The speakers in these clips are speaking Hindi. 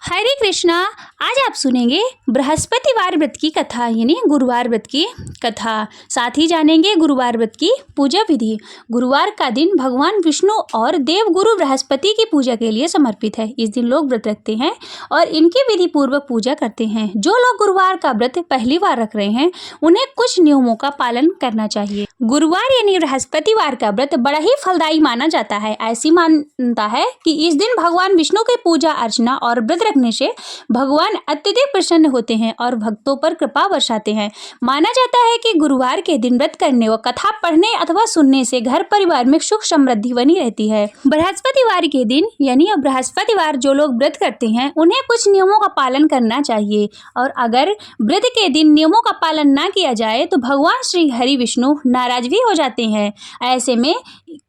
हरे कृष्णा। आज आप सुनेंगे बृहस्पतिवार व्रत की कथा यानी गुरुवार व्रत की कथा। साथ ही जानेंगे गुरुवार व्रत की पूजा विधि। गुरुवार का दिन भगवान विष्णु और देव गुरु बृहस्पति की पूजा के लिए समर्पित है। इस दिन लोग व्रत रखते हैं और इनकी विधि पूर्वक पूजा करते हैं। जो लोग गुरुवार का व्रत पहली बार रख रहे हैं उन्हें कुछ नियमों का पालन करना चाहिए। गुरुवार यानी बृहस्पतिवार का व्रत बड़ा ही फलदायी माना जाता है। ऐसी मान्यता है कि इस दिन भगवान विष्णु की पूजा अर्चना और व्रत रखने से भगवान अत्यधिक प्रसन्न होते हैं और भक्तों पर कृपा बरसाते हैं। माना जाता है कि गुरुवार के दिन व्रत करने व कथा पढ़ने अथवा सुनने से घर परिवार में सुख समृद्धि बनी रहती है। बृहस्पतिवार के दिन यानी बृहस्पतिवार जो लोग व्रत करते हैं उन्हें कुछ नियमों का पालन करना चाहिए और अगर व्रत के दिन नियमों का पालन न किया जाए तो भगवान श्री हरि विष्णु नाराज भी हो जाते हैं। ऐसे में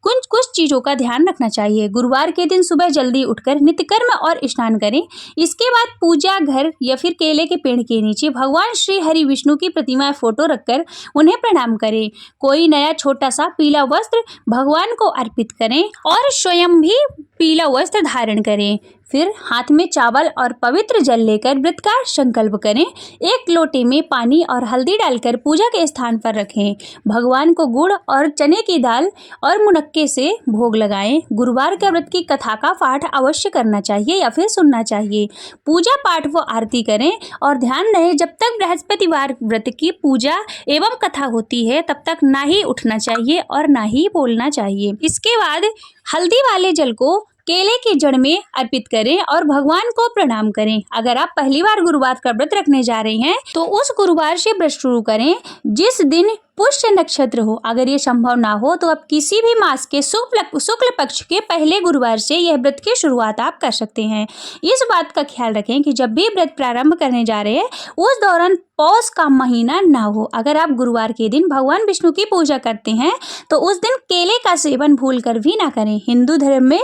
कुछ चीजों का ध्यान रखना चाहिए। गुरुवार के दिन सुबह जल्दी उठकर नित्यकर्म और स्नान करें। इसके बाद पूजा घर या फिर केले के पेड़ के नीचे भगवान श्री हरि विष्णु की प्रतिमा फोटो रखकर उन्हें प्रणाम करें। कोई नया छोटा सा पीला वस्त्र भगवान को अर्पित करें और स्वयं भी पीला वस्त्र धारण करें। फिर हाथ में चावल और पवित्र जल लेकर व्रत का संकल्प करें। एक लोटे में पानी और हल्दी डालकर पूजा के स्थान पर रखें। भगवान को गुड़ और चने की दाल और मुनक्के से भोग लगाएं। गुरुवार के व्रत की कथा का पाठ अवश्य करना चाहिए या फिर सुनना चाहिए। पूजा पाठ व आरती करें और ध्यान रहे जब तक बृहस्पतिवार व्रत की पूजा एवं कथा होती है तब तक ना ही उठना चाहिए और ना ही बोलना चाहिए। इसके बाद हल्दी वाले जल को केले की जड़ में अर्पित करें और भगवान को प्रणाम करें। अगर आप पहली बार गुरुवार का व्रत रखने जा रहे हैं तो उस गुरुवार से व्रत शुरू करें जिस दिन पुष्य नक्षत्र हो। अगर ये संभव ना हो तो आप किसी भी मास के शुक्ल पक्ष के पहले गुरुवार से यह व्रत की शुरुआत आप कर सकते हैं। इस बात का ख्याल रखें कि जब भी व्रत प्रारंभ करने जा रहे हैं उस दौरान पौष का महीना ना हो। अगर आप गुरुवार के दिन भगवान विष्णु की पूजा करते हैं तो उस दिन केले का सेवन भूल कर भी ना करें। हिंदू धर्म में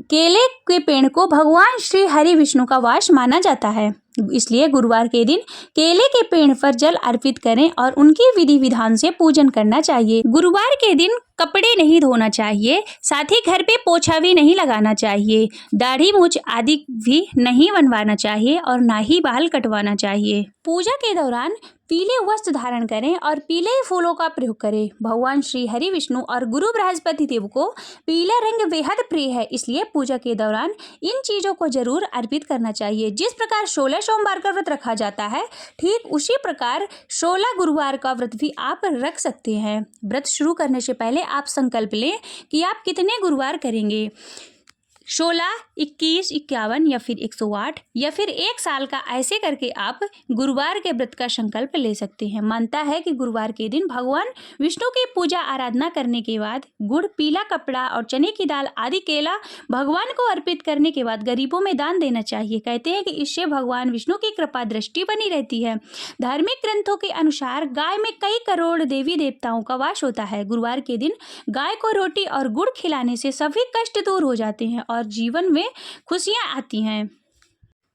केले के पेड़ को भगवान श्री हरि विष्णु का वास माना जाता है, इसलिए गुरुवार के दिन केले के पेड़ पर जल अर्पित करें और उनकी विधि विधान से पूजन करना चाहिए। गुरुवार के दिन कपड़े नहीं धोना चाहिए, साथ ही घर पे पोछा भी नहीं लगाना चाहिए। दाढ़ी मूछ आदि भी नहीं बनवाना चाहिए और ना ही बाल कटवाना चाहिए। पूजा के दौरान पीले वस्त्र धारण करें और पीले फूलों का प्रयोग करें। भगवान श्री हरि विष्णु और गुरु बृहस्पति देव को पीला रंग बेहद प्रिय है, इसलिए पूजा के दौरान इन चीजों को जरूर अर्पित करना चाहिए। जिस प्रकार 16 सोमवार का व्रत रखा जाता है ठीक उसी प्रकार 16 गुरुवार का व्रत भी आप रख सकते हैं। व्रत शुरू करने से पहले आप संकल्प लें कि आप कितने गुरुवार करेंगे। 16, 21, 51 या फिर 108 या फिर एक साल का, ऐसे करके आप गुरुवार के व्रत का संकल्प ले सकते हैं। मानता है कि गुरुवार के दिन भगवान विष्णु की पूजा आराधना करने के बाद गुड़, पीला कपड़ा और चने की दाल आदि केला भगवान को अर्पित करने के बाद गरीबों में दान देना चाहिए। कहते हैं कि इससे भगवान विष्णु की कृपा दृष्टि बनी रहती है। धार्मिक ग्रंथों के अनुसार गाय में कई करोड़ देवी देवताओं का वास होता है। गुरुवार के दिन गाय को रोटी और गुड़ खिलाने से सभी कष्ट दूर हो जाते हैं और जीवन में खुशियां आती हैं।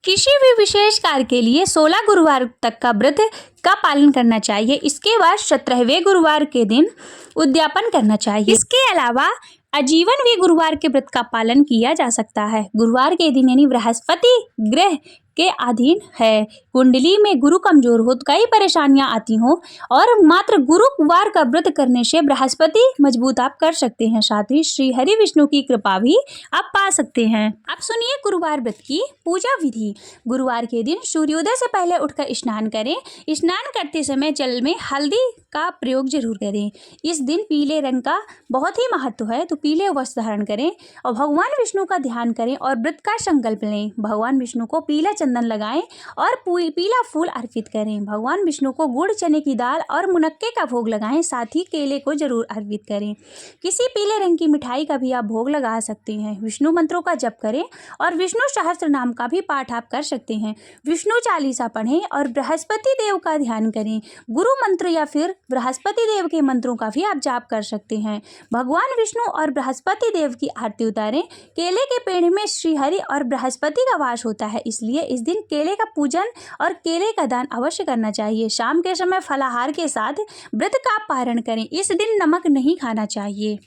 किसी भी विशेष कार्य के लिए 16 गुरुवार तक का व्रत का पालन करना चाहिए। इसके बाद 17वें गुरुवार के दिन उद्यापन करना चाहिए। इसके अलावा आजीवन भी गुरुवार के व्रत का पालन किया जा सकता है। गुरुवार के दिन यानी बृहस्पति ग्रह के अधीन है। कुंडली में गुरु कमजोर हो तो कई परेशानियां आती हो और मात्र गुरुवार का व्रत करने से बृहस्पति मजबूत आप कर सकते हैं। साथ ही श्री हरि विष्णु की कृपा भी आप पा सकते हैं। अब सुनिए गुरुवार व्रत की पूजा विधि। गुरुवार के दिन सूर्योदय से पहले उठकर स्नान करें। स्नान करते समय जल में हल्दी का प्रयोग जरूर करें। इस दिन पीले रंग का बहुत ही महत्व है, तो पीले वस्त्र धारण करें और भगवान विष्णु का ध्यान करें और व्रत का संकल्प लें। भगवान विष्णु को पीला चंदन लगाएं और पीला फूल अर्पित करें। भगवान विष्णु को गुड़, चने की दाल और मुनक्के का भोग लगाएं, साथ ही केले को जरूर अर्पित करें। किसी पीले रंग की मिठाई का भी आप भोग लगा सकते हैं। विष्णु मंत्रों का जप करें और विष्णु सहस्त्र नाम का भी पाठ आप कर सकते हैं। विष्णु चालीसा पढ़ें और बृहस्पति देव का ध्यान करें। गुरु मंत्र या फिर बृहस्पति देव के मंत्रों का भी आप जाप कर सकते हैं। भगवान विष्णु और बृहस्पति देव की आरती उतारें। केले के पेड़ में श्री हरि और बृहस्पति का वास होता है, इसलिए इस दिन केले का पूजन और केले का दान अवश्य करना चाहिए। शाम के समय फलाहार के साथ व्रत का पारण करें। इस दिन नमक नहीं खाना चाहिए।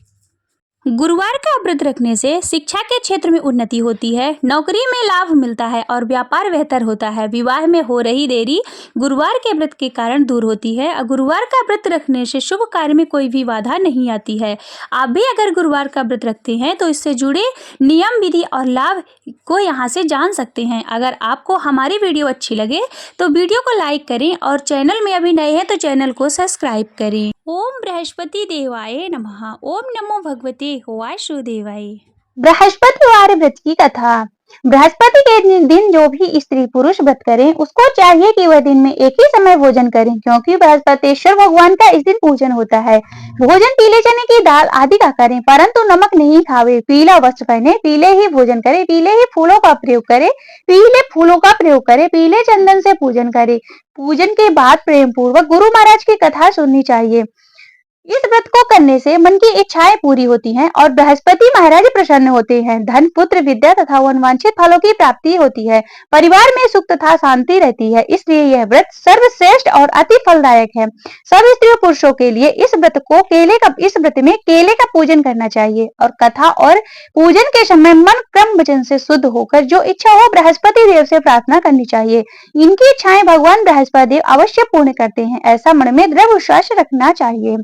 गुरुवार का व्रत रखने से शिक्षा के क्षेत्र में उन्नति होती है, नौकरी में लाभ मिलता है और व्यापार बेहतर होता है। विवाह में हो रही देरी गुरुवार के व्रत के कारण दूर होती है और गुरुवार का व्रत रखने से शुभ कार्य में कोई भी बाधा नहीं आती है। आप भी अगर गुरुवार का व्रत रखते हैं तो इससे जुड़े नियम, विधि और लाभ को यहाँ से जान सकते हैं। अगर आपको हमारी वीडियो अच्छी लगे तो वीडियो को लाइक करें और चैनल में अभी नए हैं तो चैनल को सब्सक्राइब करें। ओम बृहस्पति देवाय नमः। ओम नमो भगवते वासुदेवाय। बृहस्पतिवार व्रत की कथा। बृहस्पति के दिन जो भी स्त्री पुरुष व्रत करें उसको चाहिए कि वह दिन में एक ही समय भोजन करें, क्योंकि बृहस्पतिश्वर भगवान का इस दिन पूजन होता है। भोजन पीले चने की दाल आदि का करें, परंतु नमक नहीं खावे। पीला वस्त्र पहने, पीले ही भोजन करे, पीले ही फूलों का प्रयोग करे, पीले फूलों का प्रयोग करे, पीले चंदन से पूजन करे। पूजन के बाद प्रेम पूर्वक गुरु महाराज की कथा सुननी चाहिए। इस व्रत को करने से मन की इच्छाएं पूरी होती हैं और बृहस्पति महाराज प्रसन्न होते हैं। धन, पुत्र, विद्या तथा वांछित फलों की प्राप्ति होती है। परिवार में सुख तथा शांति रहती है। इसलिए यह व्रत सर्वश्रेष्ठ और अति फलदायक है। सब स्त्री पुरुषों के लिए इस व्रत में केले का पूजन करना चाहिए और कथा और पूजन के समय मन, क्रम, वचन से शुद्ध होकर जो इच्छा हो बृहस्पति देव से प्रार्थना करनी चाहिए। इनकी इच्छाएं भगवान बृहस्पति देव अवश्य पूर्ण करते हैं, ऐसा मन में दृढ़ विश्वास रखना चाहिए।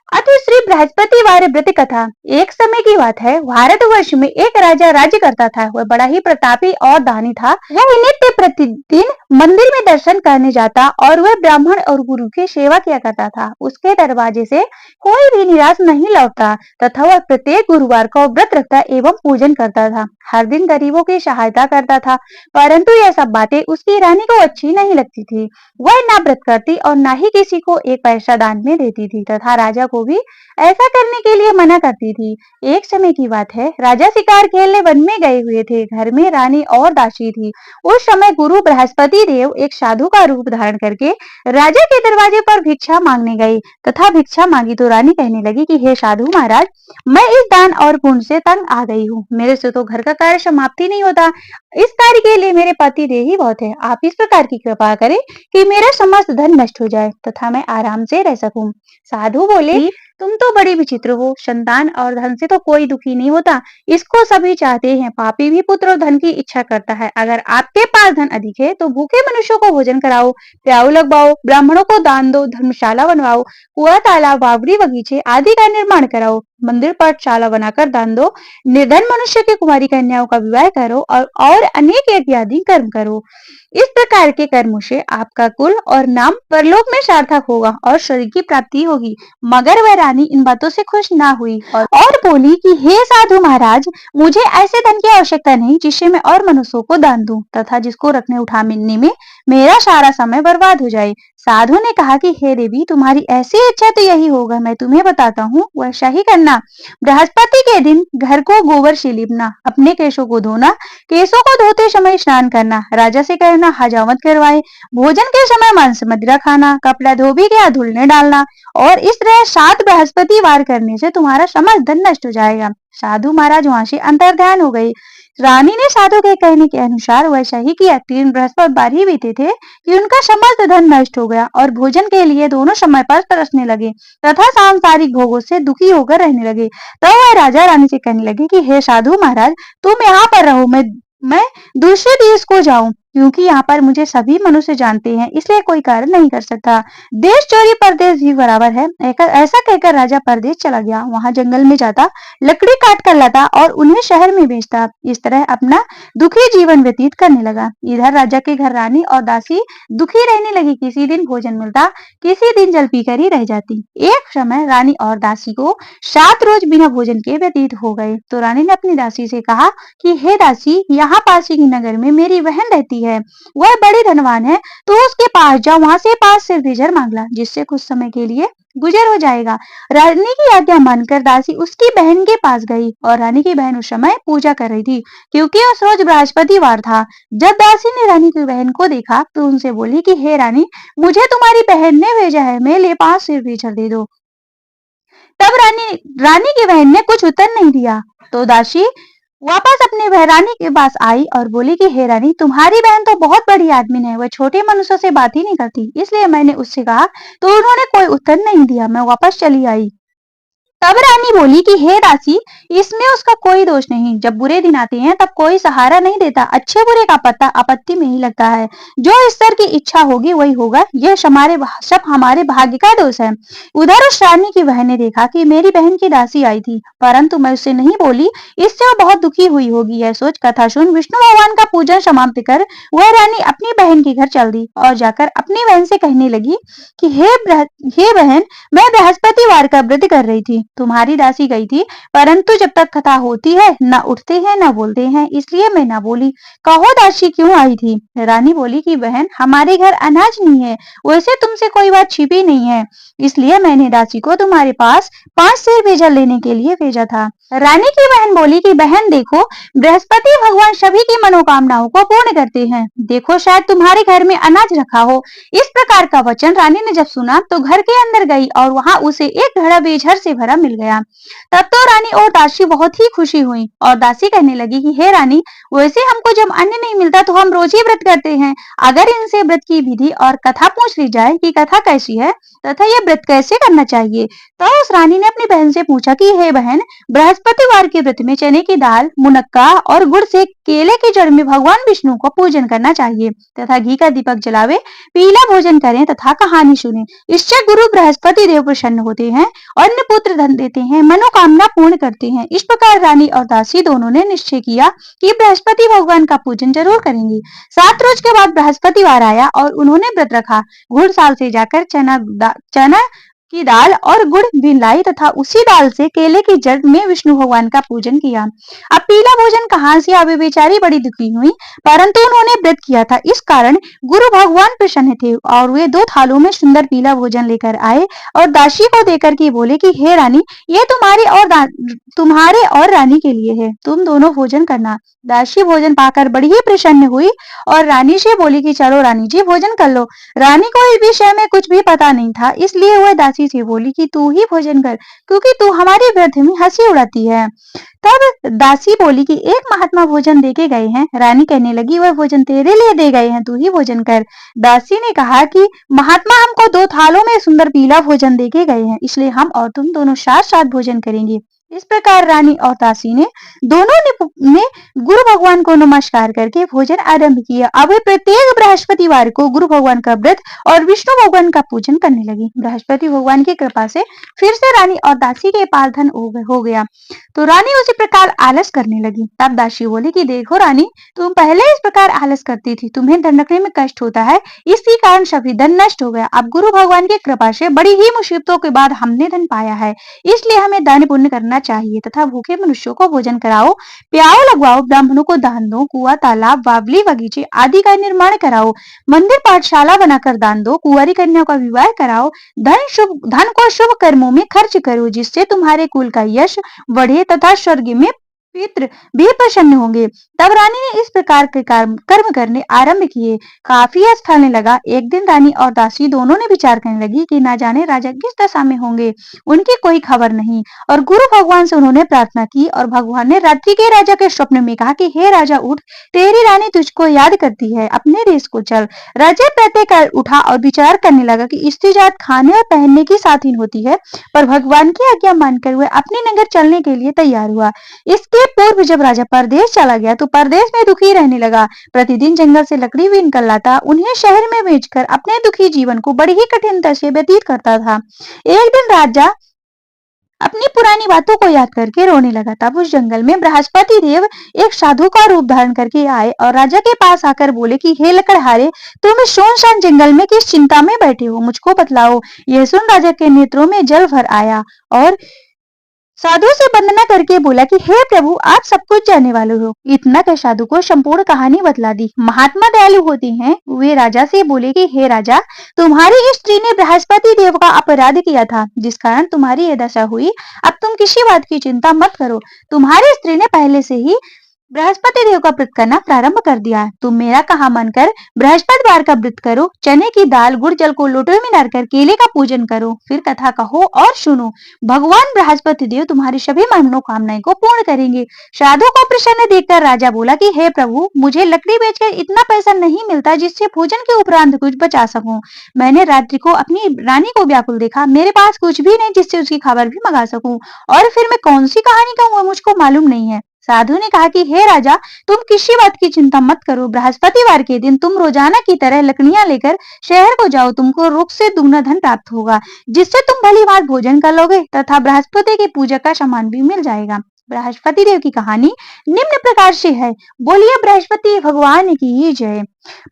अतः श्री बृहस्पतिवार व्रत कथा। एक समय की बात है, भारतवर्ष में एक राजा राज्य करता था। वह बड़ा ही प्रतापी और दानी था। वह नित्य प्रतिदिन मंदिर में दर्शन करने जाता और वह ब्राह्मण और गुरु की सेवा किया करता था। उसके दरवाजे से कोई भी निराश नहीं लौटता तथा वह प्रत्येक गुरुवार को व्रत रखता एवं पूजन करता था। हर दिन गरीबों की सहायता करता था, परंतु यह सब बातें उसकी रानी को अच्छी नहीं लगती थी। वह ना व्रत करती और ना ही किसी को एक पैसा दान में देती थी तथा राजा को भी ऐसा करने के लिए मना करती थी। एक समय की बात है, राजा शिकार खेलने वन में गए हुए थे। घर में रानी और दासी थी। उस समय गुरु बृहस्पति देव एक साधु का रूप धारण करके राजा के दरवाजे पर भिक्षा मांगने गए तथा भिक्षा मांगी तो रानी कहने लगी कि हे साधु महाराज, मैं इस दान और पुण्य से तंग आ गई हूँ। मेरे से तो घर का कार्य समाप्ति नहीं होता। इस कार्य के लिए मेरे पति देह ही बहुत है। आप इस प्रकार की कृपा करें कि मेरा समस्त धन नष्ट हो जाए तथा मैं आराम से रह सकूं। साधु बोले, तुम तो बड़ी विचित्र हो। संतान और धन से तो कोई दुखी नहीं होता, इसको सभी चाहते हैं। पापी भी पुत्र और धन की इच्छा करता है। अगर आपके पास धन अधिक है तो भूखे मनुष्यों को भोजन कराओ, प्याऊ लगवाओ, ब्राह्मणों को दान दो, धर्मशाला बनवाओ, कुआं, तालाब, बावड़ी, बगीचे आदि का निर्माण कराओ, मंदिर, पाठशाला बनाकर दान दो, निर्धन मनुष्य की कुमारी कन्याओं का विवाह करो और अनेक यज्ञ आदि कर्म करो। इस प्रकार के कर्मों से आपका कुल और नाम परलोक में सार्थक होगा और स्वर्ग की प्राप्ति होगी। मगर वह रानी इन बातों से खुश ना हुई और बोली कि हे साधु महाराज, मुझे ऐसे धन की आवश्यकता नहीं जिससे मैं और मनुष्यों को दान दूं तथा जिसको रखने उठा मिलने में मेरा सारा समय बर्बाद हो जाए। साधु ने कहा कि हे देवी, तुम्हारी ऐसी इच्छा तो यही होगा। मैं तुम्हें बताता हूँ, वैसा ही करना। बृहस्पति के दिन घर को गोबर से लीपना, अपने केशों को धोना, केशों को धोते समय स्नान करना, राजा से कहना हजामत करवाए, भोजन के समय मांस मदिरा खाना, कपड़ा धोबी के हाथ धुलने डालना और इस तरह 7 बृहस्पतिवार करने से तुम्हारा समस्त धन नष्ट हो जाएगा। साधु महाराज वहां से अंतर्ध्यान हो गए। रानी ने साधु के कहने के अनुसार वैसा ही किया। 3 बृहस्पतिवार ही बीते थे कि उनका समस्त धन नष्ट हो गया और भोजन के लिए दोनों समय पर तरसने लगे तथा सांसारिक भोगों से दुखी होकर रहने लगे। तब वह राजा रानी से कहने लगे कि हे साधु महाराज, तुम यहाँ पर रहो, मैं दूसरे देश को जाऊं, क्योंकि यहाँ पर मुझे सभी मनुष्य जानते हैं, इसलिए कोई कार्य नहीं कर सकता। देश चोरी परदेश भी बराबर है। ऐसा कहकर राजा परदेश चला गया। वहां जंगल में जाता, लकड़ी काट कर लाता और उन्हें शहर में बेचता। इस तरह अपना दुखी जीवन व्यतीत करने लगा। इधर राजा के घर रानी और दासी दुखी रहने लगी। किसी दिन भोजन मिलता, किसी दिन जल पीकर ही रह जाती। एक समय रानी और दासी को 7 रोज बिना भोजन के व्यतीत हो गए तो रानी ने अपनी दासी से कहा कि हे दासी, यहाँ पास ही नगर में मेरी बहन रहती है, वह बड़ी धनवान है, तो उसके पास जाओ, वहां से 5 सिर बीजर मांग ला, जिससे कुछ समय के लिए गुजर हो जाएगा। रानी की आज्ञा मानकर दासी उसकी बहन के पास गई और रानी की बहन उस समय पूजा कर रही थी, क्योंकि उस रोज बृहस्पतिवार था। जब दासी ने रानी की बहन को देखा तो उनसे बोली कि हे रानी, मुझे तुम्हारी बहन ने भेजा है, मेरे लिए 5 सिर बीजर दे दो। तब रानी की बहन ने कुछ उत्तर नहीं दिया तो दासी वापस अपने रानी के पास आई और बोली कि हे रानी, तुम्हारी बहन तो बहुत बड़ी आदमी है, वह छोटे मनुष्यों से बात ही नहीं करती, इसलिए मैंने उससे कहा तो उन्होंने कोई उत्तर नहीं दिया, मैं वापस चली आई। तब रानी बोली कि हे दासी, इसमें उसका कोई दोष नहीं। जब बुरे दिन आते हैं तब कोई सहारा नहीं देता, अच्छे बुरे का पता आपत्ति में ही लगता है। जो ईश्वर की इच्छा होगी वही होगा, यह सब हमारे भाग्य का दोष है। उधर उस रानी की बहन ने देखा कि मेरी बहन की दासी आई थी, परंतु मैं उससे नहीं बोली, इससे वो बहुत दुखी हुई होगी। यह सोच कथा सुन विष्णु भगवान का पूजन समाप्त कर वह रानी अपनी बहन के घर चल दी और जाकर अपनी बहन से कहने लगी कि हे बहन, मैं बृहस्पतिवार का व्रत कर रही थी, तुम्हारी दासी गई थी, परंतु जब तक कथा होती है न उठते हैं न बोलते हैं, इसलिए मैं न बोली। कहो दासी क्यों आई थी? रानी बोली कि बहन, हमारे घर अनाज नहीं है, वैसे तुमसे कोई बात छिपी नहीं है, इसलिए मैंने दासी को तुम्हारे पास 5 सेर भेजा लेने के लिए भेजा था। रानी की बहन बोली कि बहन देखो, बृहस्पति भगवान सभी की मनोकामनाओं को पूर्ण करते हैं, देखो शायद तुम्हारे घर में अनाज रखा हो। इस प्रकार का वचन रानी ने जब सुना तो घर के अंदर गई और वहां उसे एक घड़ा बेझर से भरा मिल गया। तब तो रानी और दासी बहुत ही खुशी हुई और दासी कहने लगी कि हे रानी, वैसे हमको जब अन्न नहीं मिलता तो हम रोज ही व्रत करते हैं, अगर इनसे व्रत की विधि और कथा पूछ ली जाए कि कथा कैसी है तथा यह व्रत कैसे करना चाहिए, तो उस रानी ने अपनी बहन से पूछा कि हे बहन, बृहस्पतिवार के व्रत में चने की दाल, मुनक्का और गुड़ से केले की जड़ में भगवान विष्णु को पूजन करना चाहिए तथा घी का दीपक जलावे, पीला भोजन करें तथा कहानी सुने, इससे गुरु बृहस्पति देव प्रसन्न होते हैं, अन्न पुत्र धन देते हैं, मनोकामना पूर्ण करते हैं। इस प्रकार रानी और दासी दोनों ने निश्चय किया कि बृहस्पति भगवान का पूजन जरूर करेंगे। 7 रोज के बाद बृहस्पतिवार आया और उन्होंने व्रत रखा। घुड़साल से जाकर चना की दाल और गुड़ भी लाई तथा उसी दाल से केले की जड़ में विष्णु भगवान का पूजन किया। अब पीला भोजन कहाँ से आवे, बेचारी बड़ी दुखी हुई, परंतु उन्होंने व्रत किया था, इस कारण गुरु भगवान प्रसन्न थे और वे 2 थालों में सुंदर पीला भोजन लेकर आए और दासी को देकर के बोले कि हे रानी, ये तुम्हारे और रानी के लिए है, तुम दोनों भोजन करना। दासी भोजन पाकर बड़ी ही प्रसन्न हुई और रानी से बोली कि चलो रानी जी भोजन कर लो। रानी को इस विषय में कुछ भी पता नहीं था, इसलिए वह दासी से बोली कि तू ही भोजन कर, क्योंकि तू हमारे व्रत में हंसी उड़ाती है। तब दासी बोली कि एक महात्मा भोजन देके गए हैं। रानी कहने लगी वह भोजन तेरे लिए दे गए हैं, तू ही भोजन कर। दासी ने कहा कि महात्मा हमको 2 थालों में सुंदर पीला भोजन देके गए हैं, इसलिए हम और तुम दोनों साथ साथ भोजन करेंगे। इस प्रकार रानी और दासी ने दोनों ने गुरु भगवान को नमस्कार करके भोजन आरंभ किया। अब प्रत्येक बृहस्पतिवार को गुरु भगवान का व्रत और विष्णु भगवान का पूजन करने लगी। बृहस्पति भगवान की कृपा से फिर से रानी और दासी के पास धन हो गया, तो रानी उसी प्रकार आलस करने लगी। तब दासी बोली कि देखो रानी, तुम पहले इस प्रकार आलस करती थी, तुम्हें धन रखने में कष्ट होता है, इसी कारण सभी धन नष्ट हो गया। अब गुरु भगवान की कृपा से बड़ी ही मुसीबतों के बाद हमने धन पाया है, इसलिए हमें दान पुण्य करना चाहिए तथा भूखे मनुष्यों को भोजन कराओ, प्याऊ लगवाओ, ब्राह्मणों को दान दो, कुआं, तालाब, बावली, बगीचे आदि का निर्माण कराओ, मंदिर पाठशाला बनाकर दान दो, कुंवारी कन्याओं का विवाह कराओ, धन को शुभ कर्मों में खर्च करो, जिससे तुम्हारे कुल का यश बढ़े तथा स्वर्ग में पितृ भी प्रसन्न होंगे। तब रानी ने इस प्रकार के कर्म करने आरंभ किए। काफी अच्छा फलने लगा। एक दिन रानी और दासी दोनों ने विचार करने लगी कि ना जाने राजा किस दशा में होंगे, उनकी कोई खबर नहीं, और गुरु भगवान से उन्होंने प्रार्थना की और भगवान ने रात्रि के राजा के स्वप्न में कहा कि हे राजा उठ, तेरी रानी तुझको याद करती है, अपने देश को चल। राजा प्रातःकाल उठा और विचार करने लगा कि स्त्री जात खाने और पहनने की साथीन होती है, पर भगवान की आज्ञा मानकर वह अपने नगर चलने के लिए तैयार हुआ। इसके पूर्व जब राजा परदेश चला गया तो परदेश में दुखी रहने लगा। प्रतिदिन जंगल से लकड़ी बीन कर लाता, उन्हें शहर में बेचकर अपने दुखी जीवन को बड़ी ही कठिनता से व्यतीत करता था। एक दिन राजा अपनी पुरानी बातों को याद करके रोने लगा। तब उस जंगल में बृहस्पति देव एक साधु का रूप धारण करके आए और राजा के पास आकर बोले कि हे लकड़हारे, तुम इस सुनसान जंगल में किस चिंता में बैठे हो, मुझको बतलाओ। यह सुन राजा के नेत्रों में जल भर आया और साधु से वंदना करके बोला कि हे प्रभु, आप सब कुछ जानने वाले हो। इतना कह साधु को संपूर्ण कहानी बतला दी। महात्मा दयालु होते हैं। वे राजा से बोले कि हे राजा, तुम्हारी इस स्त्री ने बृहस्पति देव का अपराध किया था, जिस कारण तुम्हारी यह दशा हुई। अब तुम किसी बात की चिंता मत करो। तुम्हारी स्त्री ने पहले से ही बृहस्पति देव का व्रत करना प्रारंभ कर दिया। तुम मेरा कहा मानकर बृहस्पतिवार का व्रत करो। चने की दाल गुड़ जल को लोटे में डालकर केले का पूजन करो, फिर कथा कहो और सुनो। भगवान बृहस्पति देव तुम्हारी सभी मनोकामनाएं को पूर्ण करेंगे। साधु को प्रसन्न देखकर राजा बोला कि हे प्रभु, मुझे लकड़ी बेचकर इतना पैसा नहीं मिलता जिससे भोजन के उपरांत कुछ बचा सकूं। मैंने रात्रि को अपनी रानी को व्याकुल देखा, मेरे पास कुछ भी नहीं जिससे उसकी खबर भी मंगा सकूं, और फिर मैं कौन सी कहानी कहूँ मुझको मालूम नहीं है। साधु ने कहा कि हे राजा, तुम किसी बात की चिंता मत करो। बृहस्पतिवार के दिन तुम रोजाना की तरह लकड़ियां लेकर शहर को जाओ। तुमको रुख से दुगना धन प्राप्त होगा, जिससे तुम भली भांति भोजन कर लोगे तथा बृहस्पति की पूजा का सामान भी मिल जाएगा। बृहस्पति देव की कहानी निम्न प्रकार से है। बोलिए बृहस्पति भगवान की जय।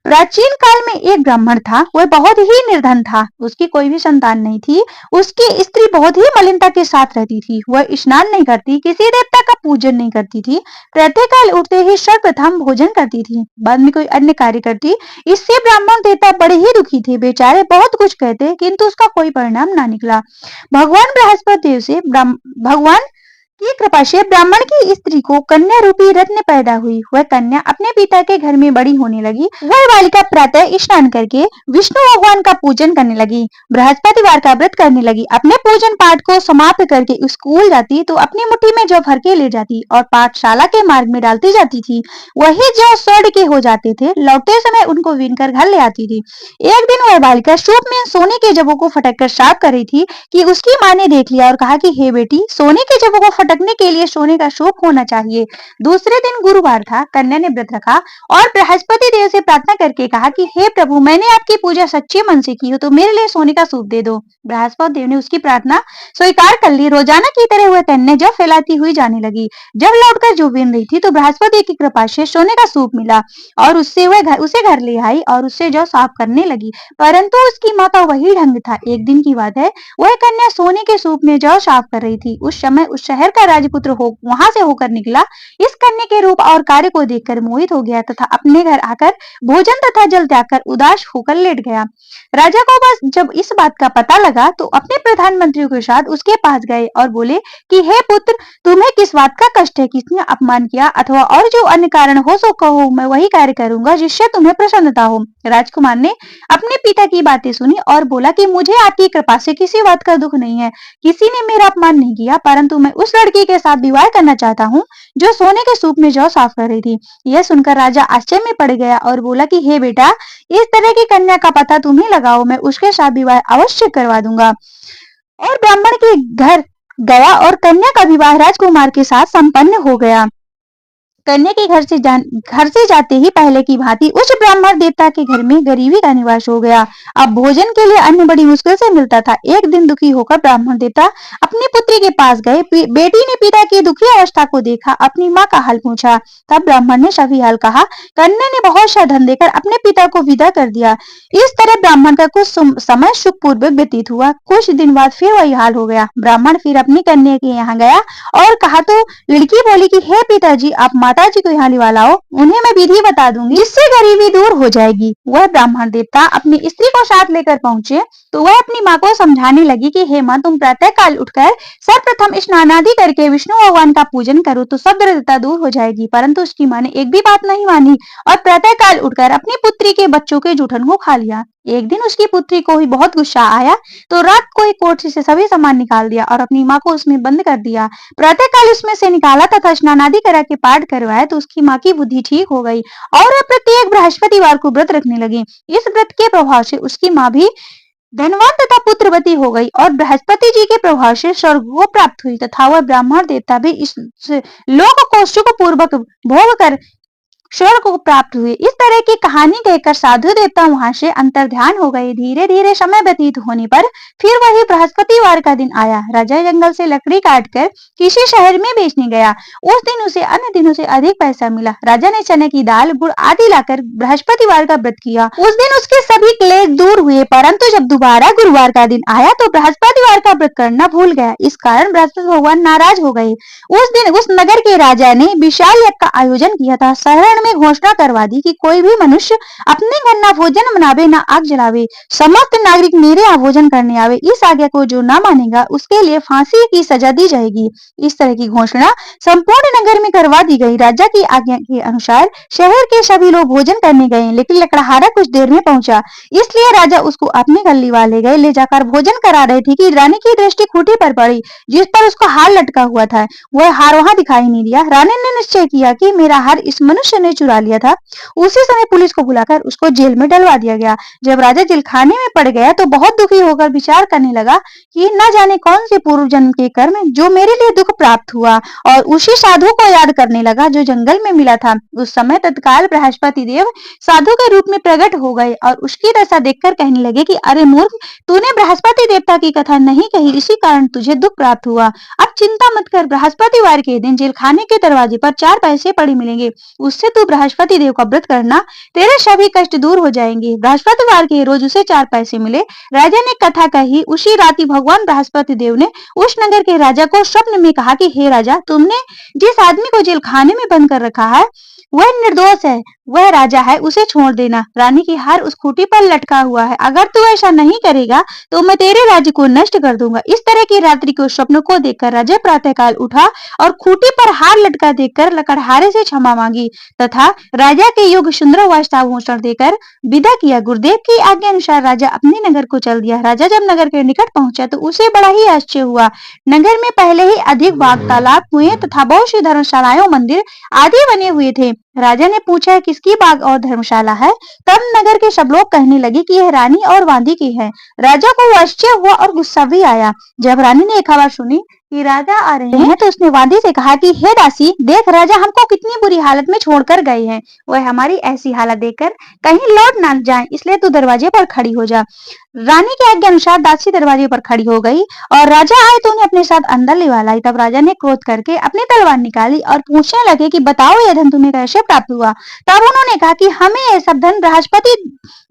प्राचीन काल में एक ब्राह्मण था। वह बहुत ही निर्धन था। उसकी कोई भी संतान नहीं थी। उसकी स्त्री बहुत ही मलिनता के साथ रहती थी। वह स्नान नहीं करती, किसी देवता का पूजन नहीं करती थी। प्रातःकाल उठते ही सर्वप्रथम भोजन करती थी, बाद में कोई अन्य कार्य करती। इससे ब्राह्मण देवता बड़े ही दुखी थे। बेचारे बहुत कुछ कहते, किंतु उसका कोई परिणाम ना निकला। भगवान बृहस्पति देव से भगवान की कृपा से ब्राह्मण की स्त्री को कन्या रूपी रत्न पैदा हुई। वह कन्या अपने पिता के घर में बड़ी होने लगी। वह बालिका प्रातः स्नान करके विष्णु भगवान का पूजन करने लगी, बृहस्पतिवार का व्रत करने लगी। अपने पूजन पाठ को समाप्त करके स्कूल जाती तो अपनी मुट्ठी में जौ भर के ले जाती और पाठशाला के मार्ग में डालती जाती थी। वही जौ स्वर्ण के हो जाते थे। लौटते समय उनको बीनकर घर ले आती थी। एक दिन वह बालिका सूप में सोने के जवों को फटक कर साफ कर रही थी कि उसकी माँ ने देख लिया और कहा कि हे बेटी, सोने के जवों को फटकने के लिए सोने का सूप होना चाहिए। दूसरे दिन गुरुवार था। कन्या ने व्रत रखा और बृहस्पति देव से प्रार्थना करके कहा कि हे प्रभु, मैंने आपकी पूजा सच्चे मन से की हो तो मेरे लिए सोने का सूप दे दो। बृहस्पति देव ने उसकी प्रार्थना स्वीकार कर ली। रोजाना की तरह वह कन्या जब फैलाती हुई जाने लगी। जब लौटकर जो बीन रही थी तो बृहस्पति की कृपा से सोने का सूप मिला और उससे वह उसे घर ले आई और उससे जौ साफ करने लगी, परंतु उसकी माँ का वही ढंग था। एक दिन की बात है, वह कन्या सोने के सूप में जौ साफ कर रही थी। उस समय उस शहर का राजपुत्र वहां से होकर निकला। इस कन्या के रूप और कार्य को देखकर मोहित हो गया तथा अपने घर आकर भोजन तथा जल त्याग कर उदास होकर लेट गया। राजा को बस जब इस बात का पता लगा तो अपने प्रधानमंत्रियों के साथ उसके पास गए और बोले कि हे पुत्र, तुम्हें किस बात का कष्ट है? किसने अपमान किया अथवा और जो अन्य कारण हो सो कहो, मैं वही कार्य करूंगा जिससे तुम्हें प्रसन्नता हो। राजकुमार ने अपने पिता की बातें सुनी और बोला कि मुझे आपकी कृपा से किसी बात का दुख नहीं है। किसी ने मेरा अपमान नहीं किया, परंतु मैं उस लड़की के साथ विवाह करना चाहता हूँ जो सोने के सूप में जौ साफ कर रही थी। यह सुनकर राजा आश्चर्य में पड़ गया और बोला कि हे बेटा, इस तरह की कन्या का पता तुम ही लगाओ, मैं उसके साथ विवाह अवश्य करवा दूंगा। और ब्राह्मण के घर गया और कन्या का विवाह राजकुमार के साथ संपन्न हो गया। कन्या के घर से जाते ही पहले की भांति उस ब्राह्मण देवता के घर में गरीबी का निवास हो गया। अब भोजन के लिए अन्न बड़ी मुश्किल से मिलता था। एक दिन दुखी होकर ब्राह्मण देवता अपनी पुत्री के पास गए। बेटी ने पिता की दुखी अवस्था को देखा, अपनी माँ का हाल पूछा। तब ब्राह्मण ने सभी हाल कहा। कन्या ने बहुत सा धन देकर अपने पिता को विदा कर दिया। इस तरह ब्राह्मण का कुछ समय सुखपूर्वक व्यतीत हुआ। कुछ दिन बाद फिर वही हाल हो गया। ब्राह्मण फिर अपनी कन्या के यहाँ गया और कहा तो लड़की बोली कि हे पिताजी, आप माताजी को यहाँ लिवा लाओ, उन्हें मैं विधि बता दूंगी जिससे गरीबी दूर हो जाएगी। वह ब्राह्मण देवता अपनी स्त्री को साथ लेकर पहुंचे तो वह अपनी माँ को समझाने लगी कि हे माँ, तुम प्रातः काल उठकर सर्वप्रथम स्नान आदि करके विष्णु भगवान का पूजन करो तो सब दरिद्रता दूर हो जाएगी। परंतु उसकी माँ ने एक भी बात नहीं मानी और प्रातः काल उठकर अपनी पुत्री के बच्चों के जूठन को खा लिया। एक दिन उसकी पुत्री को ही बहुत गुस्सा आया तो रात को एक कोठरी से सभी सामान निकाल दिया और अपनी माँ को उसमें बंद कर दिया। प्रातःकाल उसमें से निकाला तथा स्नान आदि करा के पाठ करवाया तो उसकी माँ की बुद्धि ठीक हो गई और वह प्रत्येक बृहस्पतिवार को व्रत रखने लगी। इस व्रत के प्रभाव से उसकी माँ भी धनवान तथा पुत्रवती हो गई और बृहस्पति जी के प्रभाव से स्वर्ग को प्राप्त हुई तथा वह ब्राह्मण देवता भी इस लोक को सुख पूर्वक भोग कर स्वर्ग को प्राप्त हुए। इस तरह की कहानी कहकर साधु देवता वहां से अंतर्ध्यान हो गए। धीरे धीरे समय व्यतीत होने पर फिर वही बृहस्पतिवार का दिन आया। राजा जंगल से लकड़ी काटकर किसी शहर में बेचने गया। उस दिन उसे अन्य दिनों से अधिक पैसा मिला। राजा ने चने की दाल गुड़ आदि लाकर बृहस्पतिवार का व्रत किया। उस दिन उसके सभी क्लेश दूर हुए, परंतु जब दोबारा गुरुवार का दिन आया तो बृहस्पतिवार का व्रत करना भूल गया। इस कारण बृहस्पति भगवान नाराज हो गए। उस दिन उस नगर के राजा ने विशाल यज्ञ का आयोजन किया था। शहर नगर में घोषणा करवा दी कि कोई भी मनुष्य अपने घर ना भोजन बनावे ना आग जलावे, समस्त नागरिक मेरे यहाँ भोजन करने आवे। इस आज्ञा को जो ना मानेगा उसके लिए फांसी की सजा दी जाएगी। इस तरह की घोषणा संपूर्ण नगर में करवा दी गई। राजा की आज्ञा के अनुसार शहर के सभी लोग भोजन करने गए, लेकिन लकड़हारा कुछ देर में पहुंचा, इसलिए राजा उसको अपने घर ले गए। ले जाकर भोजन करा रहे थे कि रानी की दृष्टि खूंटी पर पड़ी, जिस पर उसका हार लटका हुआ था। वह हार वहां दिखाई नहीं दिया। रानी ने निश्चय किया कि मेरा हार इस मनुष्य ने चुरा लिया था। उसी समय पुलिस को बुलाकर उसको जेल में डलवा दिया गया। जब राजा जेल खाने में पड़ गया तो बहुत दुखी होकर विचार करने लगा कि न जाने कौन से पूर्व जन्म के कर्म जो मेरे लिए दुख प्राप्त हुआ, और उसी साधु को याद करने लगा जो जंगल में मिला था। उस समय तत्काल बृहस्पति देव साधु के रूप में प्रकट हो गए और उसकी दशा देखकर कहने लगे कि अरे मूर्ख, तूने बृहस्पति देवता की कथा नहीं कही, इसी कारण तुझे दुख प्राप्त हुआ। अब चिंता मत कर, बृहस्पतिवार के दिन जेल खाने के दरवाजे पर 4 पैसे पड़े मिलेंगे, उससे तू बृहस्पति देव का व्रत करना, तेरे सभी कष्ट दूर हो जाएंगे। बृहस्पतिवार के रोज उसे 4 पैसे मिले। राजा ने कथा कही। उसी राति भगवान बृहस्पति देव ने उस नगर के राजा को स्वप्न में कहा कि हे राजा, तुमने जिस आदमी को जेल खाने में बंद कर रखा है वह निर्दोष है, वह राजा है, उसे छोड़ देना। रानी की हार उस खूंटी पर लटका हुआ है, अगर तू ऐसा नहीं करेगा तो मैं तेरे राज्य को नष्ट कर दूंगा। इस तरह की रात्रि के स्वप्न को देखकर राजा प्रातःकाल उठा और खूंटी पर हार लटका देखकर लकड़हारे से क्षमा मांगी तथा राजा के योग सुंदर वास्ताभूषण देकर विदा किया। गुरुदेव की आज्ञा अनुसार राजा अपने नगर को चल दिया। राजा जब नगर के निकट पहुंचा तो उसे बड़ा ही आश्चर्य हुआ। नगर में पहले ही अधिक बाग, तालाब, कुएं तथा बहुत सी धर्मशालाएं, मंदिर आदि बने हुए थे। राजा ने पूछा किसकी बाग और धर्मशाला है? तब नगर के सब लोग कहने लगे कि यह रानी और वांदी की है। राजा को आश्चर्य हुआ और गुस्सा भी आया। जब रानी ने एक खबर सुनी कि राजा आ रहे हैं तो उसने वांदी से कहा कि हे दासी, देख राजा हमको कितनी बुरी हालत में छोड़कर गए हैं। वह हमारी ऐसी हालत देखकर कहीं लौट ना जाए, इसलिए तू दरवाजे पर खड़ी हो जा। रानी के आज्ञा अनुसार दासी दरवाजे पर खड़ी हो गई और राजा आए तो उन्हें अपने साथ अंदर ले लाई। तब राजा ने क्रोध करके अपनी तलवार निकाली और पूछने लगे कि बताओ यह धन तुम्हें कैसे प्राप्त हुआ? तब उन्होंने कहा कि हमें यह सब धन बृहस्पति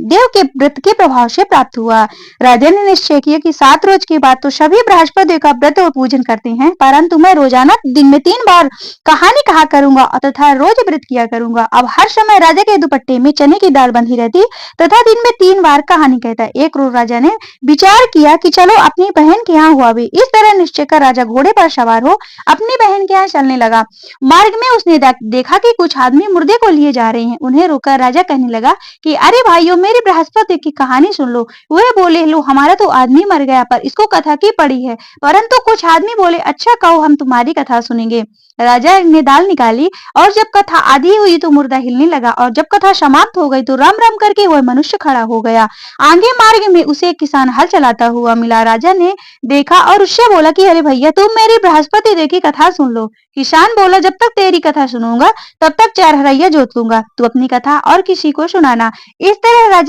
देव के व्रत के प्रभाव से प्राप्त हुआ। राजा ने निश्चय किया कि 7 रोज के बाद तो सभी बृहस्पति देव का व्रत और पूजन करते हैं, परंतु मैं रोजाना दिन में 3 बार कहानी कहा करूंगा तथा रोज व्रत किया करूंगा। अब हर समय राजा के दुपट्टे में चने की दाल बंधी रहती तथा दिन में 3 बार कहानी कहता। एक रोज राजा ने विचार किया कि चलो अपनी बहन के यहाँ हुआ भी। इस तरह निश्चय कर राजा घोड़े पर सवार हो अपनी बहन के यहाँ चलने लगा। मार्ग में उसने देखा कि कुछ आदमी मुर्दे को लिए जा रहे हैं। उन्हें रोककर राजा कहने लगा कि अरे भाइयों, मेरी बृहस्पति की कहानी सुन लो। वे बोले, लो हमारा तो आदमी मर गया पर इसको कथा की पड़ी है। परंतु कुछ आदमी बोले, अच्छा कहो, हम तुम्हारी कथा सुनेंगे। राजा ने दाल निकाली और जब कथा आधी हुई तो मुर्दा हिलने लगा और जब कथा समाप्त हो गई तो राम राम करके वह मनुष्य खड़ा हो गया। आगे मार्ग में उसे एक किसान हल चलाता हुआ मिला। राजा ने देखा और उससे बोला कि अरे भैया, तुम मेरी बृहस्पति देव की कथा सुन लो। किसान बोला, जब तक तेरी कथा सुनूंगा तब तक 4 हरैया जोत लूंगा, तू अपनी कथा और किसी को सुनाना। इस तरह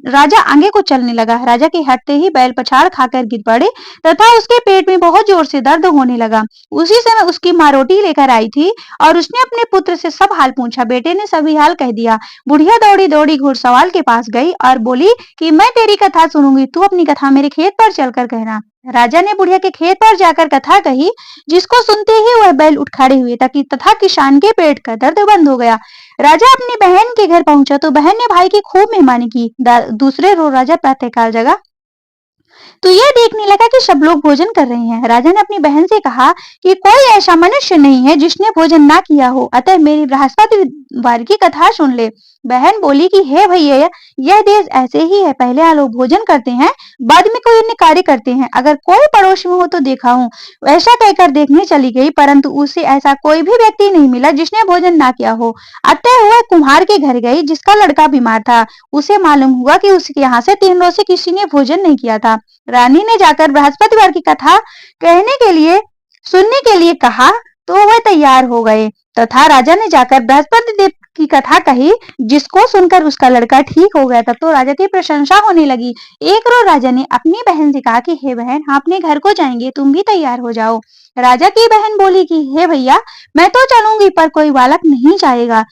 राजा आगे को चलने लगा। राजा के हटते ही बैल पछाड़ खाकर गिर पड़े तथा उसके पेट में बहुत जोर से दर्द होने लगा। उसी समय उसकी माँ रोटी लेकर आई थी और उसने अपने पुत्र से सब हाल पूछा। बेटे ने सभी हाल कह दिया। बुढ़िया दौड़ी दौड़ी घुड़सवार के पास गई और बोली कि मैं तेरी कथा सुनूंगी, तू अपनी कथा मेरे खेत पर चलकर कहना। राजा ने बुढ़िया के खेत पर जाकर कथा कही, जिसको सुनते ही वह बैल उठ खड़े हुए तथा किसान के पेट का दर्द बंद हो गया। राजा अपनी बहन के घर पहुंचा तो बहन ने भाई की खूब मेहमानी की। दूसरे रोज राजा प्रातःकाल जगा तो यह देखने लगा कि सब लोग भोजन कर रहे हैं। राजा ने अपनी बहन से कहा कि कोई ऐसा मनुष्य नहीं है जिसने भोजन ना किया हो, अतः मेरी बृहस्पतिवार की कथा सुन ले। बहन बोली कि हे भैया, यह देश ऐसे ही है, पहले लोग भोजन करते हैं, बाद में कोई अन्य कार्य करते हैं। अगर कोई पड़ोस में हो तो देखा हूँ। ऐसा कहकर देखने चली गई, परंतु उसे ऐसा कोई भी व्यक्ति नहीं मिला जिसने भोजन ना किया हो। अतः वह कुम्हार के घर गई जिसका लड़का बीमार था। उसे मालूम हुआ कि उसके यहाँ से 3 रोज से किसी ने भोजन नहीं किया था। रानी ने जाकर बृहस्पतिवार की कथा सुनने के लिए कहा तो वह तैयार हो गए तथा राजा ने जाकर बृहस्पति देव की कथा कही, जिसको सुनकर उसका लड़का ठीक हो गया। तब तो राजा की प्रशंसा होने लगी। एक रोज राजा ने अपनी बहन से कहा कि हे बहन, हम अपने घर को जाएंगे, तुम भी तैयार हो जाओ। राजा की बहन बोली कि हे भैया, मैं तो चलूंगी पर कोई बालक नहीं जाएगा।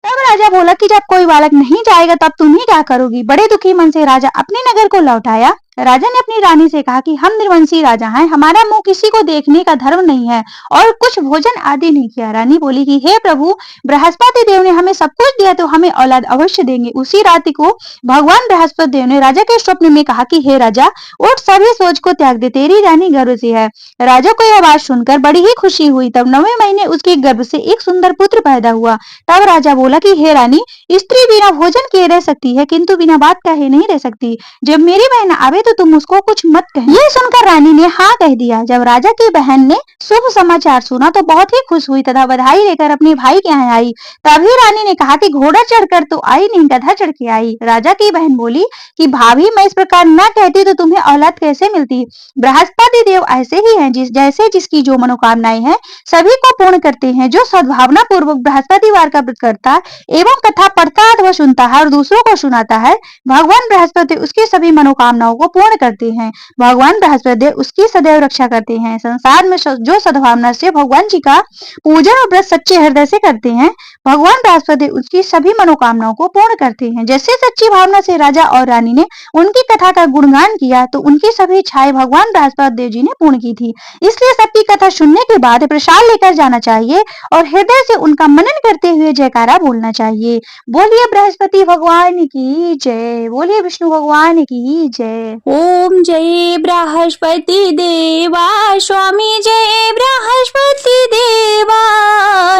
तब राजा बोला कि जब कोई बालक नहीं जाएगा तब तुम ही क्या करोगी? बड़े दुखी मन से राजा अपने नगर को लौट आया। राजा ने अपनी रानी से कहा कि हम निर्वंशी राजा हैं, हमारा मुंह किसी को देखने का धर्म नहीं है और कुछ भोजन आदि नहीं किया। रानी बोली कि हे प्रभु, बृहस्पति देव ने हमें सब कुछ दिया तो हमें औलाद अवश्य देंगे। उसी रात्रि को भगवान बृहस्पति देव ने राजा के स्वप्न में कहा कि हे राजा, उठ, सभी सोच को त्याग दे, तेरी रानी गर्भ से है। राजा को यह बात सुनकर बड़ी ही खुशी हुई। तब 9वें महीने उसके गर्भ से एक सुंदर पुत्र पैदा हुआ। तब राजा बोला कि हे रानी, स्त्री बिना भोजन किए रह सकती है किंतु बिना बात कहे नहीं रह सकती। जब मेरी बहन आवे तो तुम उसको कुछ मत कहना। यह सुनकर रानी ने हाँ कह दिया। जब राजा की बहन ने शुभ समाचार सुना तो बहुत ही खुश हुई तथा बधाई लेकर अपने भाई के यहाँ आई। तभी रानी ने कहा कि घोड़ा चढ़कर तो आई नहीं, गधा चढ़ के आई। राजा की बहन बोली कि भाभी, मैं इस प्रकार न कहती तो तुम्हें औलाद कैसे मिलती। बृहस्पति देव ऐसे ही हैं, जैसे जिसकी जो मनोकामनाएं हैं सभी को पूर्ण करते हैं। जो सद्भावना पूर्वक बृहस्पतिवार का व्रत करता एवं कथा पढ़ता अथवा सुनता है और दूसरों को सुनाता है, भगवान बृहस्पति उसकी सभी मनोकामनाओं को पूर्ण करते हैं। भगवान बृहस्पति देव उसकी सदैव रक्षा करते हैं। संसार में जो सद्भावना से भगवान जी का पूजन और व्रत सच्चे हृदय से करते हैं, भगवान बृहस्पति उसकी सभी मनोकामनाओं को पूर्ण करते हैं। जैसे सच्ची भावना से राजा और रानी ने उनकी कथा का गुणगान किया तो उनकी सभी इच्छाएं भगवान बृहस्पति देव जी ने पूर्ण की थी। इसलिए सबकी कथा सुनने के बाद प्रसाद लेकर जाना चाहिए और हृदय से उनका मनन करते हुए जयकारा बोलना चाहिए। बोलिए बृहस्पति भगवान की जय, बोलिए विष्णु भगवान की जय। ओम जय बृहस्पति देवा, स्वामी जय बृहस्पति देवा।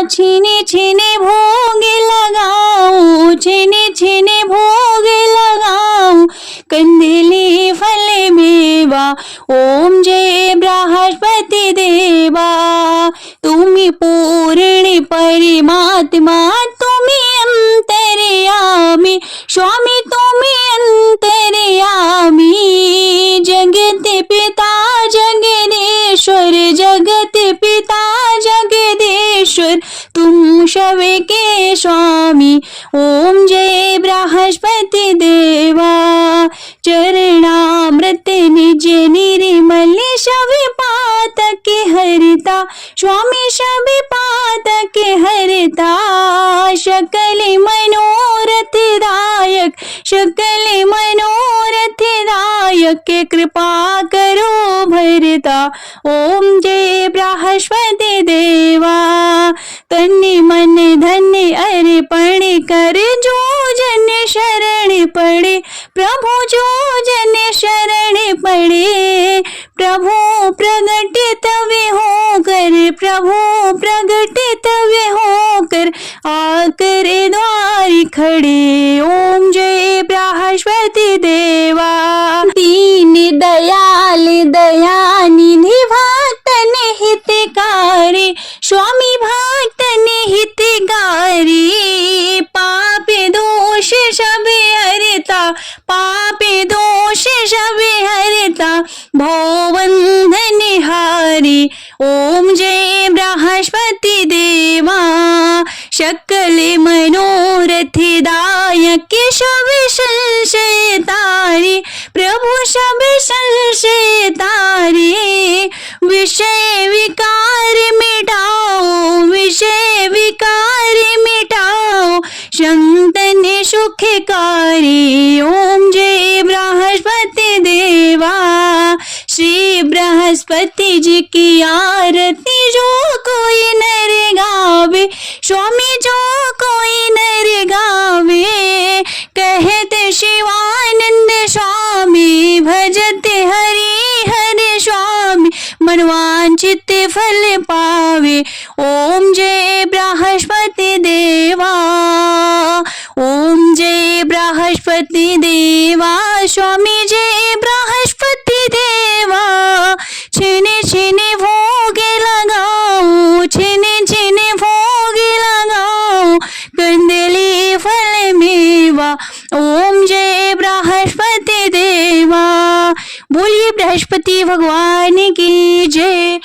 छीने छीने भोग लगाऊं, छीने छीने भोग लगाऊं, कंदली फल मेवा। ओम जय बृहस्पति देवा, तुम्ही पूर्ण परमात्मा, तुम्ही अंतर्यामी, स्वामी तुम्ही अंतर्यामी। जगत पिता जगदीश्वर, जगत पिता जगदीश्वर, तुम शव के स्वामी। ओम जय बृहस्पति देवा, चरणामृत निज निर्मल, शव पातक हरता, स्वामी शव पातक हरता। सकल मनोरथ दायक, सकल मनोरथ दायक, कृपा करो भरता। ओम जय बृहस्पति देवा, तन मन धन अर्पण कर, जो जन शरण पड़े प्रभु, जो जन शरण पड़े। प्रभु प्रगटित वे होकर, प्रभु प्रगटित वे होकर, आकर द्वार खड़े। ओम जय बृहस्पति देवा, दीन दयाल दयानिधि, भक्तन हितकारी, स्वामी भक्तन हितकारी। पाप दोष सब हरता, पाप दोष सब हरता, भवबंधन हारी। ओम जय बृहस्पति देवा, सकल मनोरथ दायक, शब संशय तारी, प्रभु शब संशय तारी। विषय विकार मिटाओ, विषय विकार मिटाओ, संतन सुखकारी। ओम जय बृहस्पति देवा, श्री बृहस्पति जी की आरती जो कोई नर गावे, स्वामी जो कोई नर गावे। कहते शिवानंद स्वामी, भजते हरि हर स्वामी, मनवांचित फल पावे। ओम जय बृहस्पति देवा, ओम जय बृहस्पति देवा, स्वामी जय बृहस्पति देवा। छिने छिने भोग लगाओ, छिने छिने भोग लगाओ, कंदली फल मेवा। ओम जय बृहस्पति देवा, बोलिए बृहस्पति भगवान की जय,